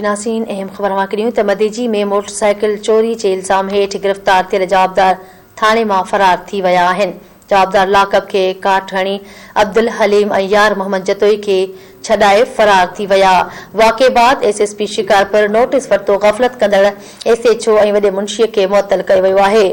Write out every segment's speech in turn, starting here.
नाज़रीन अहम ख़बर मां त मदेजी में मोटरसाइकिल चोरी के इल्ज़ाम हेठि गिरफ़्तार थियल जवाबदार थाने मां फरार थी विया आहिनि। जवाबदार लाकब के काठ हणी अब्दुल हलीम ऐं यार मोहम्मद जतोई के छॾाए फरार थी विया। वाक़े बाद एसएसपी शिकारपुर नोटिस वरितो ग़फ़लत कंदड़ एसएचओ ऐं वॾे मुंशीअ खे मुअतल कयो वियो आहे।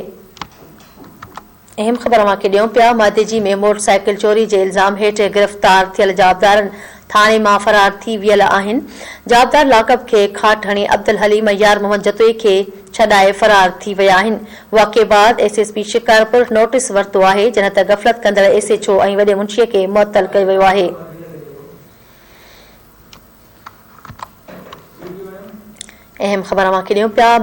अहम ख़बर मां ॾियूं पिया मदेजी में मोटरसाइकिल चोरी के इल्ज़ाम हेठि गिरफ़्तार थियल जवाबदारनि थाने मां फरार थी वियल आहिनि। जवाबदार लाकब के खाट हणी अब्दुल हलीम यार मोहम्मद जतोई के छॾाए फरार थी विया आहिनि। वाक़े बाद एसएसपी शिकारपुर नोटिस वरितो आहे जन त ग़फ़लत कंदड़ एसएचओ ऐं वॾे मुंशीअ खे मुअतल कयो वियो आहे। अहम ख़बर मां ॾियूं पिया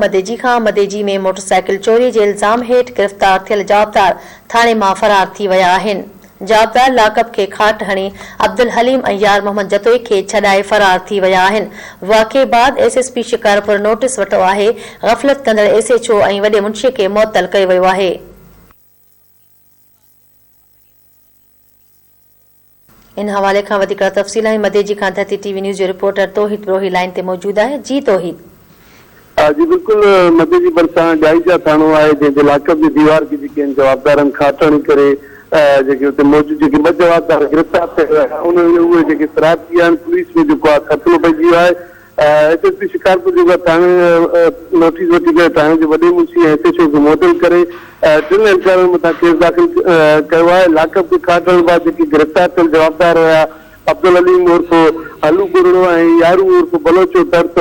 मदेजी में मोटरसाइकिल चोरी के इल्ज़ाम हेठि गिरफ़्तार थियल जवाबदार थाने मां फरार थी विया आहिनि। जवाबदार लाकब के खाट हणी अब्दुल हलीम ऐं यार मोहम्मद जतोई के छॾाए फरार थी विया आहिनि। वाक़े बाद एसएसपी शिकारपुर नोटिस वरितो आहे ग़फ़लत कंदड़ एसएचओ ऐं वॾे मुंशीअ खे मुअतल कयो वियो आहे। इन हवाले खां वधीक तफ़सील ऐं मदेजी खां धरती टीवी न्यूज़ जो रिपोर्टर तौहीद ब्रोही लाइन ते मौजूद है। जी तौहीद। जी बिल्कुल मदेजी भरिसां जाइजा थानो आहे जंहिंजे लाकब जी दीवार की जेके जवाबदारनि खाट हणी करे जेके उते मौजूद जेके ॿ जवाबदार गिरफ़्तार थिया उहे जेके फरार थी विया आहिनि। पुलिस में जेको आहे ख़तरो पइजी वियो आहे। एसएसपी शिकारपुर जेको थाणे नोटिस वठी करे थाणे जे वॾे मुंशी ऐं एसएचओ खे मुअतल करे टिनि एहलकारनि मथां केस दाख़िल कयो आहे। लाकब के खाट हणण बाद जेके गिरफ़्तार थियल जवाबदार हुआ अब्दुल हलीम उर्फ हलू गुरड़ो ऐं यारू उर्फ बलोचो तर्फ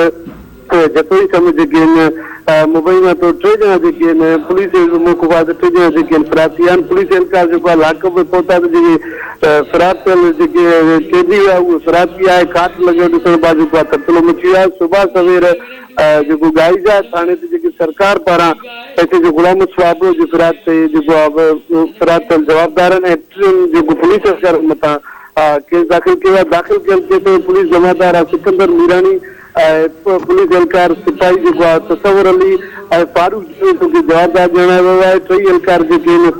जतोई समेत जेके मुबैना तो टे ॼणा जेके पुलिस मौक़े बाद टे ॼणा जेके फरार थी विया आहिनि। पुलिस एहलकार जेको आहे लाकब में पहुता त जेके फरार थियल जेके कैदी हुआ उहे फरार थी विया आहे। काट लॻियो ॾिसण बाद जेको आहे तब्दीलो मची वियो आहे। सुबह सवेर जेको गाइजा थाणे ते जेके सरकार पारां हिते जो गुलाम स्वाबो जे फरार ते जेको आहे फरार थियल जवाबदारनि ऐं टिनि जेको पुलिस एहलकार मथां केस दाख़िल कयो आहे। दाख़िल कयल केस पुलिस जमादार आहे सिकंदर मीरानी पुलिस एहलकार सिपाही जेको आहे तसवर अली ऐं फारूक खे जवाबदार ॼाणायो वियो आहे। टई एहलकार जेके आहिनि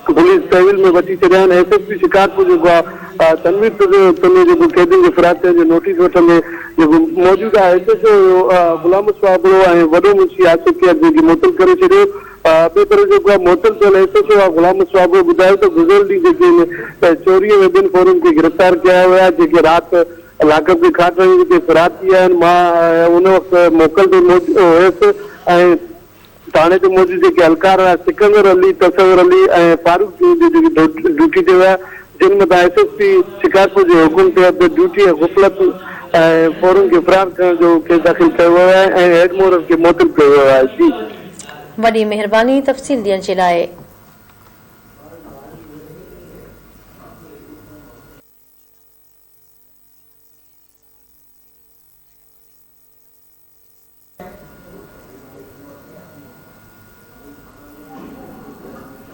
पुलिस तहवील में वठी छॾिया आहिनि। एसएसपी शिकारपुर जेको आहे तनवीर तुने जेको कैदियुनि जे फरार थियण जो नोटिस वठंदे जेको मौजूदा एसएचओ गुलाम स्वाबो ऐं वॾो मुंशी आसिफ खे जेके मुअतल करे छॾियो। ॿिए तरफ़ जेको आहे मुअतल थियल एसएचओ आहे गुलाम स्वाबो ॿुधायो त गुज़िरियल ॾींहुं जेके आहिनि चोरीअ में ॿिनि फोरन खे गिरफ़्तार कया विया जेके राति लाकब के खाट हणी ते फरार थी विया आहिनि। मां उन वक़्तु मोकल ते हुयसि ऐं थाणे ते मौजूद जेके एहलकार हुआ सिकंदर अली तसवर अली ऐं फारूक जेके ड्यूटी ते हुआ जिन मथां एसएसपी शिकारपुर जे हुकुम तहत ड्यूटी ऐं ग़फ़लत ऐं फोरन खे फरार करण जो केस दाख़िल कयो वियो आहे ऐं हेड मोहर खे मुअतल कयो वियो आहे। जी वॾी महिरबानी तफ़सील ॾियण जे लाइ।